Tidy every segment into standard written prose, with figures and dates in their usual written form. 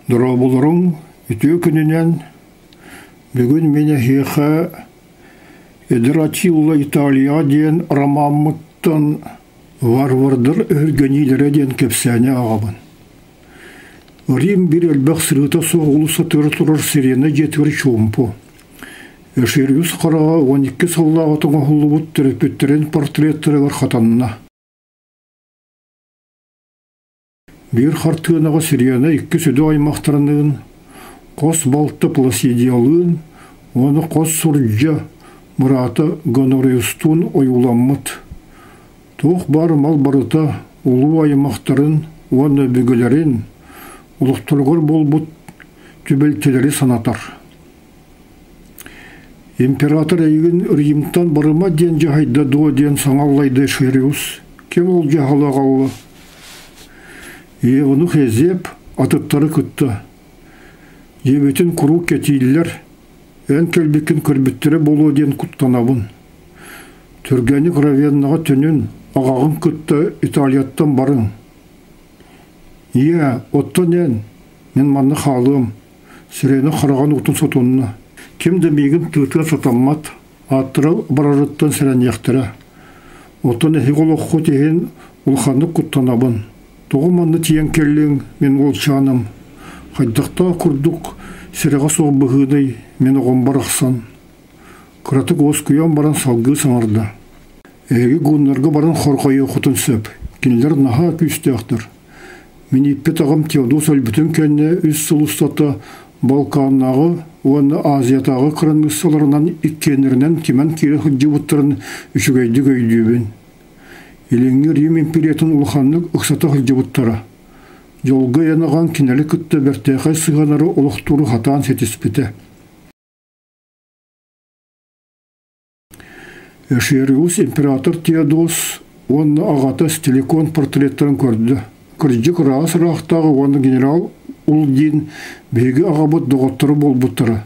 Дұрабылырың үтө күнінен бүгін мені хеха Эдратилла Италия ден ромаммыттан варвардыр өргенилері ден кепсәне ағабын. Рим бір әлбәқ сырыта соғылысы тұрыр сирені жетір чуымпу. Эшерюс қараға 12 саллағатыңа хулыбыт терапеттерін портреттері бар қатанына. Bir hartığınağa Siriyana 2 südü aymaqtarının, qos baltı plasidiyalığın, onu qos surca Murata Gonoreustun oyulanmıt. Toq bar mal barıta ulu aymaqtarın, onu bügülerin, uluqtulgur bolbut tübelteleri sanatar. İmperator eygin Rim'tan barıma den cahayda doğa den sanallaydı Şerius. Kim ol cahalı qallı? Onu hezep atıtları kıttı. Yebetin kuru ketiyliler, en kelbekin körbüttері bolu den kuttanabın. Türgeni gravennağa tönün, ağağın kıttı İtaliyattan barın. Ottan en, men manны халым, sireni xarağın utun sotununa. Kim demegin tığıtığa satanmat, attıra bararıttan siren yaktara. Ottan ehigol oku tehin, ulxanlık kuttanabın. Тоғыманны тиен келлең, мен ол чаным. Хайдақта күрдік, сіреға соғы бұғыдай, мен оғын барақсан. Күратық оз күйен баран салғы саңырды. Әгі ғынларға баран қорқайы құтын сөп. Кенелер наға күйісті ақтыр. Мен иппет ағым Теодос әлбітін кәнне үз сұлыстаты Балканнағы, оны Азиятағы қырыңғысыларынан иккенерінен кемен кері хүдді бұттырын үшігейді көйдүйбен. Елеңі Рим империятын ұлғанлық ұқсата қылды бұттары. Жолғы янаған кенелі күтті бәртеқай сығанары ұлықтуры хатан сетіспеті. Эшериус император Теодос оны ағаты стиликон портреттарын көрді. Күрджік рас рақтағы оны генерал Улдин бейгі ағабыт доғыттыры бол бұттары.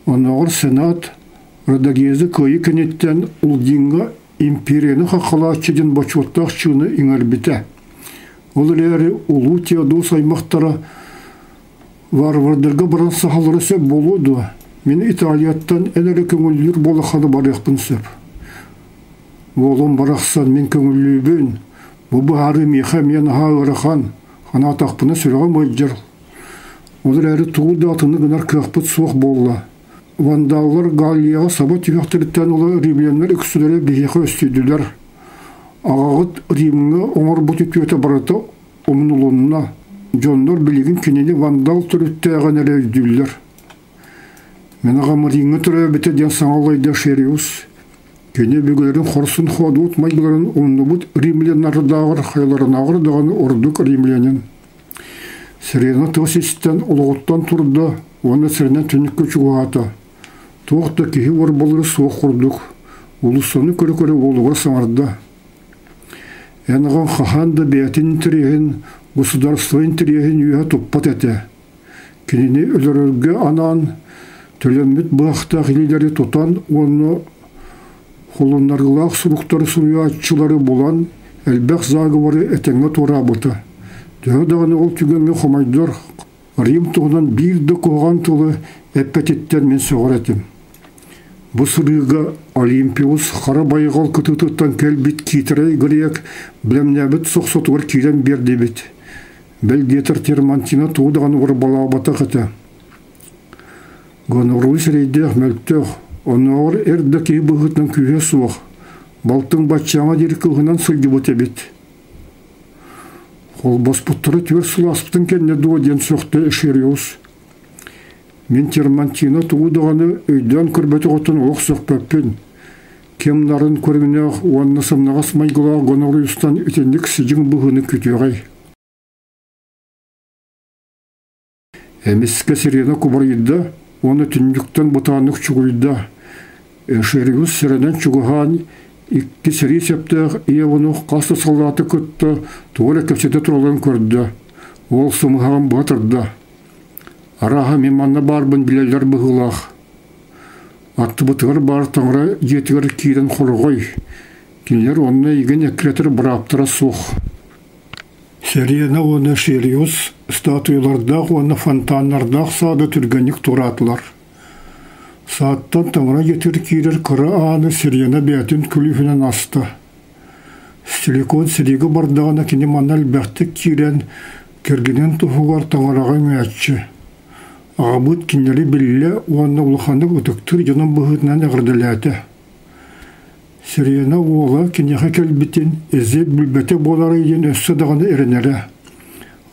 Онағыр сенат Радагезі көйі кенеттен Улдинға империяны хақалатчыден бачуаттақ чыны иңарбіті. Ол әрі ұлу Теодос аймақтары варвардарға баран сахалары сөп болуды. Мен Италияттан әнәрі көңілдер болақаны барықпын сөп. Олым барақсан мен көңіллүйбін. Бұбы ары меха мен ағырыған, қана атақпыны сүріған мөлджер. Ол әрі туылды атыны гынар көқпіт суық болла. Вандаллар Галлияға саба түйіқтіріттен олы римлянлар үксілері бейеқі өстейділер. Ағағыт риміңі оңыр бұт үкеті барыты омын ұлынына. Жонлар білеген кенені вандал түрітті ағын әрі өздейлер. Мен ағамы риңі түрі біті ден саңалайды Шериус. Кене бөгілерін қорсын қуады ұтмайғыларын ұлыны бұт римлянлардағыр қайларын ағыр дағаны ордық римлянин. Сирена тығысыстан ұлығыттан тұрды, оны сірінен түнікке чуғаты. Тоқты кеге ор болыры суық құрдық. Улысыны көрі-көрі олығыр саңырды. Әніған қаханды бәтін тіреген, государство тіреген үйе тұппат әті. Кенені өлірерге анан, төлемет бұқта ғилелері тұтан, оны қолынарғылақ сұруқтары сұруя атшылары болан, әлбәқ зағывары әтенге тұра бұты. Дағаны ол түгенге қомайдыр. Рим тұғынан бірді қоған тұлы әппәтеттен мен соғыр әтім. Бұл сырыға Олимпиус қара байғал күтітіттен кәлбет кейтірей грек білімнәбіт соқсотығыр кейден берді бет. Бәлгетір термантина тұғыдаған ұғыр бала бата қыты. Гоноруы сірейдек мәліктеғ, оны ұғыр әрді кей бұғытынан күйе суық. Балтың батшаңа дер кылғынан сылды бұты бет. Ол баспыттары төр сыласпытын кәнне дуаден соқты Эшериус. Мен термантина туғыдағаны өйден көрбәті ғотын оқ соқпәппен. Кемнарын көргінеғ, уанны сымнағас майғыла Гонорыюстан үтендік сіжің бұғыны күтеғай. Әмеске сирена күбарыйда, оны түндіктен бұтанық чүгүйда. Эшериус сиренен чүгіған, Икки сири септеғ, иевонух қасты солдаты күтті, туғыр әкепсеті тұралын көрді. Ол сумығаған батырды. Араға меманна барбын білелер бұғылақ. Атты бұтығыр бар таңыра жетігір кейден құрғой. Кенлер онына еген әкіретір бұраптыра соқ. Серияна оны Шериус статуялардақ, оны фонтанлардақ сады түргенік тұратылар. Сааттан таңыра етір кейлер қыра аны Серияна бәтін күліфінен асты. Силикон сирегі бардағына кені манал бәқтік кейлен кергенен тұхуғар таңыраға мәтші. Ағабыт кенері білі оны ұлықанық ұтықтыр жонын бұғытынан әғірділәті. Серияна ола кенеға кәлбітін әзе бүлбәті болары ен өссі дағаны әрінәрі.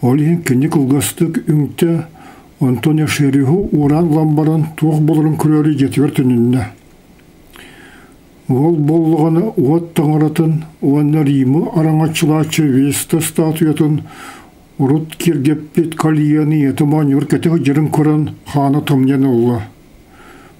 Ол ең кенек ұлғастық үңті Антония Шериху уран ламбаран туық болырын күрәрі жетівер түнінді. Ол болғаны от таңыратын, оны Римы араңатшылачы весті статуятын ұрыт кергеппет калияны еті манюр кәтігі жерін көрін қаны томнен ұлы.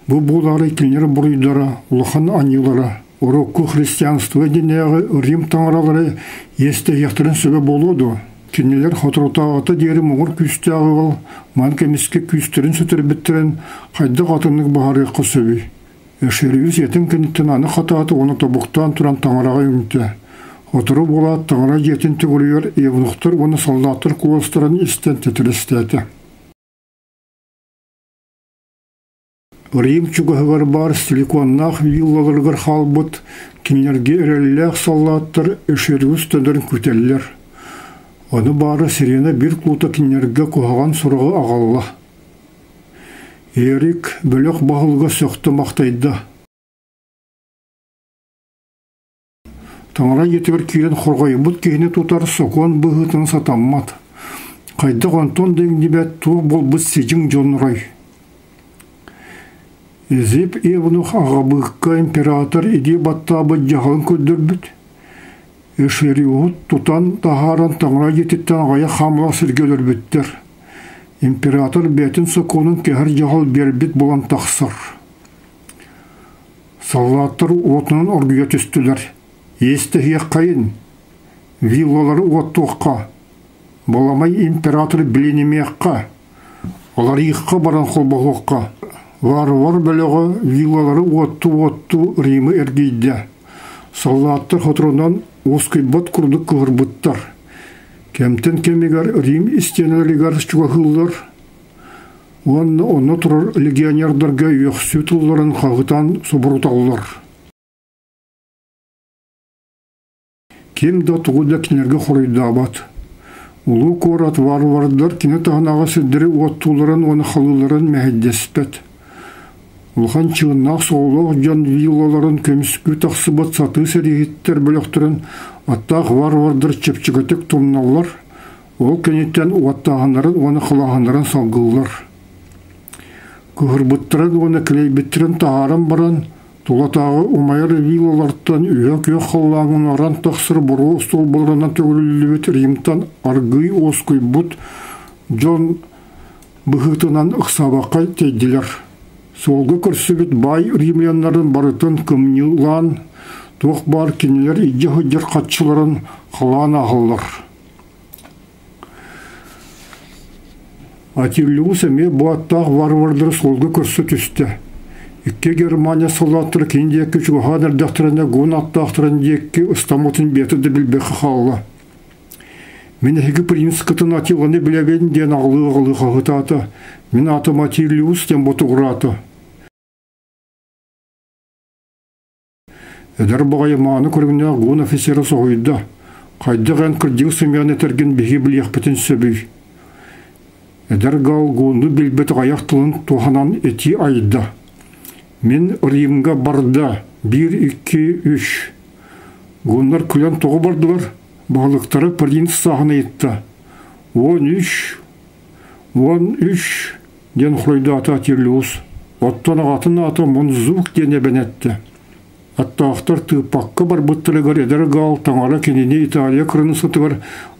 Бұл болары келнер бұрыдары, ұлыған анилары. Урокку христианство денеғы Рим таңыралары есті яқтырын сөбе болуды. Кенелер хотырутағаты дері мұғыр күстіғі ғыл, ман кәмеске күстерін сөтір біттірін қайды қатынық бағарықы сөбі. Әшеріуіз етін кенеттен аны қататы оны тобуқтан тұран таңыраға үмті. Хотыру болады таңыра жетін түгілер, евнұқтыр оны солдаттыр қуыстырын істен тетірістеті. Рим чуғығыр бар силиконнақ виллалырғыр халбыт, кенелерге әрелләқ солдаттыр әшеріуіз төдірін көтелілер. Оны бары Сирена бір клута кенерге қоғаған сұрығы ағалла. Ерік бөлік бағылға сөқті мақтайды. Таңыра етігір кейлен қорғай бұд кейіне тұтар соқуан бұғытын сатаммат. Қайды қантон деңді бәт тұр бол бұд сежің жонырай. Ezip evnuq ağabıqqa imperator idi battaba jahalın köddürbüt. Eşeriuhut tutan taharan tağra yetitten gaya hamla sirgelürbüttür. Imperator betin sokonun kehar jahal berbit bulan taqsır. Sallatlar otunun orguya tüstüler. Estehiye kayın. Villaları ottuqqa. Bolamay imperator bilinimeyaqqa. Olar yıqqa baran xolbağuqqa. Var bölüğü villaları ottu Rim'i ergeydi. Sallatlar xoturundan oskıybot kurduk kıvırbıttar. Kemten kemigar Rim isteneligar çuğahıllar. Onu turur legionerdarga yoxsütulların xağıtan soburutağılar. Kim da tuğuda kinerge xoruyda abat. Ulu korat vardır kine tağınağı sürdürü ottuların onu xalıların meheddespet. Улхан чығыннақ соғылық жан виллаларын көміскü тақсыбат саты сәрегеттер бөліқтірін аттақ варвардыр чепчігітік тұмналар, ол кенеттен уаттағанларын, оны қылағанларын салғылар. Күхірбіттірін, оны кілейбіттерін тағаран баран, тұлатағы умайыр виллаларттан үйек-үйек қылағын аран тақсыр бұру стол болғанан төгілілібет Римтан аргый оскөй бұт жон бұғытынан ұқсабақай тейділер. Солғы көрсігіт бай римлянларын барытын кімнілан, тоқ бар кенелер иджі-хүджір қатшыларын қалан ағылар. Атирліғыс әме бұаттақ варвардыр солғы көрсі түсті. Икке Германия солдаттыр кендекі чуған әрдақтырына гон аттақтырын декке ұстамытын бетіді білбеқі қалы. Мен әгі принц қытын атилғаны білебен ден ағылы қағытаты. Мен атым Атирліғыс ден бұтығыраты. Эдер бағай маны көргіне ғон офицері соғыйды. Қайдыған күрдегі сымян етерген беге білеқ бітін сөбей. Эдер ғал ғонды білбет аяқтылын туғанан ети айды. Мен Римға барды. 1, 2, 3. Ғонлар күлен тоғы бардылар. Бағылықтары принц сағына етті. 13 ден құрайды аты Атирліғыс. Оттан ағатын аты Монзуқ дене бәнетті. Аттақтар тыпаққа бар бұттырығар әдір ғал таңара кенене Италия қырыны сытығар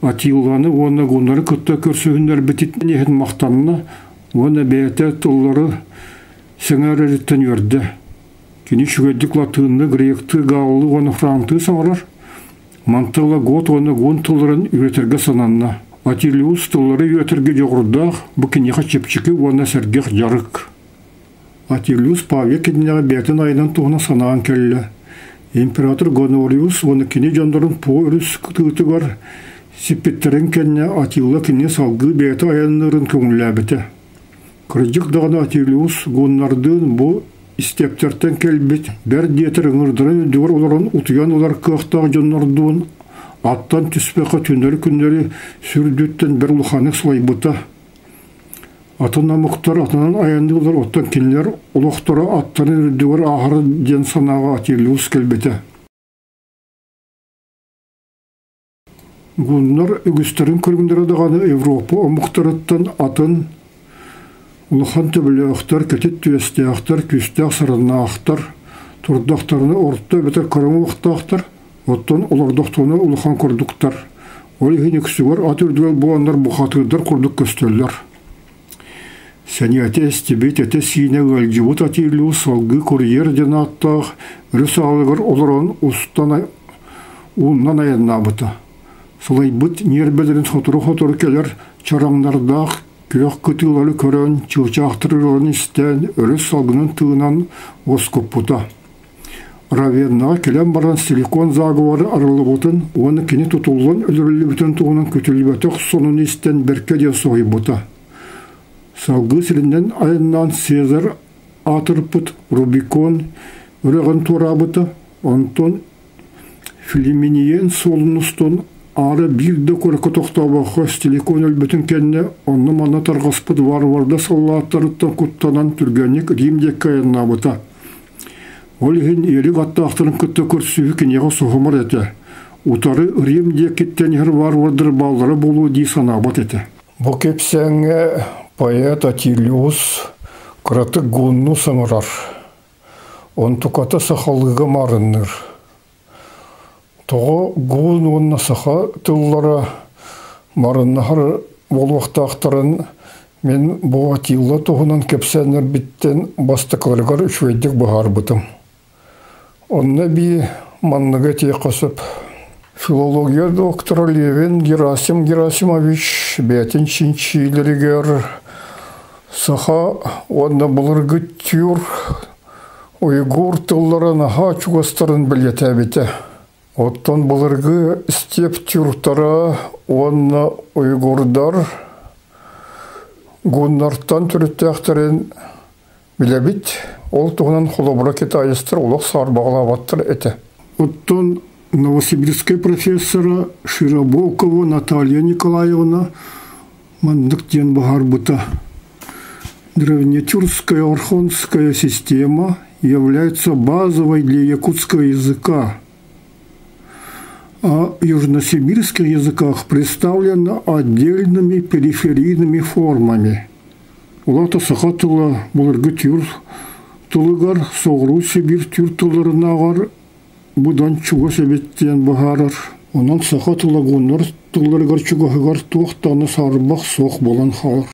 Атилғаны оны ғонлары күтті көрсігіндер бітетін ехін мақтанына оны бәйті тұллары сіңәр әреттен өрді. Кені шүгеддік латынны, гректі, ғалылы оны франты саңырар. Мантылы ғот оны ғон тұлларын үйретерге сананна. Атирліғыс тұллары үйретерге жоғырдақ, бұл кенеға чепчікі оны сәргеқ жарық. Атирліғыс паве кенеға бәтін айынан туғына санаған кәлі. Император Гонориус оны кене жандарын по үріс күтігітігар Сипеттерен кенне атилла кине салгы бейті аянларын көңіләбіті. Кырыжық дағына атилуыз гоннардың бұл истептертен келбет, бәр диетер ыңырдырын өдігір оларын ұтыян олар кықтағы жоннардуын, аттан түспеқі күндері сүрдүттен бір ұлханық сұлайбыта. Атына мұқтар, атынан аянлылар оттан кенелер, ұлықтары аттаны өдігір ағыры ден санаға атилуыз келбеті. Гуннар үгістерін көргіндері дағаны Европа омықтарыттан атын улахан төбілі ақтар, кәтет түйесте ақтар, күсте ақсарына ақтар, тұрдақтарыны орытта бетер қарамы уақытта ақтар, оттан олардақтуына улахан көрдіктар. Ол ехен екісігер ат үрдігел бұғандар бұқатырдар құрдық көстелер. Сәне әте әстебет әте сиіне өлжібіт атилу салғы көрер ден аттақ, үріс алығыр оларын ұстан уыннан аянна бұта. Солай бұт нербелерін хотыры келер, чараңнардақ, көк күтілері көрін, чылчақтырырын істен, өріс салғының тығынан оскоп бұта. Равеннаға келен баран силикон зағывары арылы бұтын, оны кені тұтылған өлірілі бүтін тұғынан күтілбетіқ сонын істен беркеден соғай бұта. Салғы сілінен айыннан Сезар атыр бұт, Рубикон, үріғын тура бұта, онтон Филиминиен солын ұстын, ары бирді көркі тоқтабақы стиликон өлбітін кәнне, оны мана тарғаспыд варварда саллаттарыттан құттанан түргенік Римдек кайынна бұта. Ол ехін елік аттақтырын күтті көрсүйі кенеға соғымыр әті. Утары Римдек кеттен ер варвардар балдары болу дей санабат әті. Бұл кепсәңе поэт Атилиус қыраты гунну саңырар. Он тұқаты сақалығы марыныр. Тоғы гуын онына саха тыллара марыннахар болуақтақтарын мен бұл Атилла тоғынан кепсәнер биттен бастықларғар үшвейдік бұғар бұтым. Онына би манныға тей қосып. Филология доктора Левин Герасим Герасимович бәтін шинчилерігер саха онына бұлырғы тюр уйгур тылларын аға чуғастарын білет әбеті. Оттан бұлырғы степ тюртара онына уйгурдар гуннартан түріттәқтірін білебіт, ол тұғынан құлыбыра кет айыстыр, олық сарбағылабаттыр әті. Оттан Новосибирская профессора Широбокова Наталья Николаевна мандықтен бағар бұта. Древнетюркская архонская система является базовой для якутского языка, а в южносибирских языках представлена отдельными периферийными формами. Улата сахатыла бұлырғы тюр тұлығар, соғыру Сибир тюр тұлырынағар, бұдан чуға себеттен бағарар. Онан сахатыла ғоныр тұлырығар чуғағығар туақтаны сарыбақ соқ болан қалар.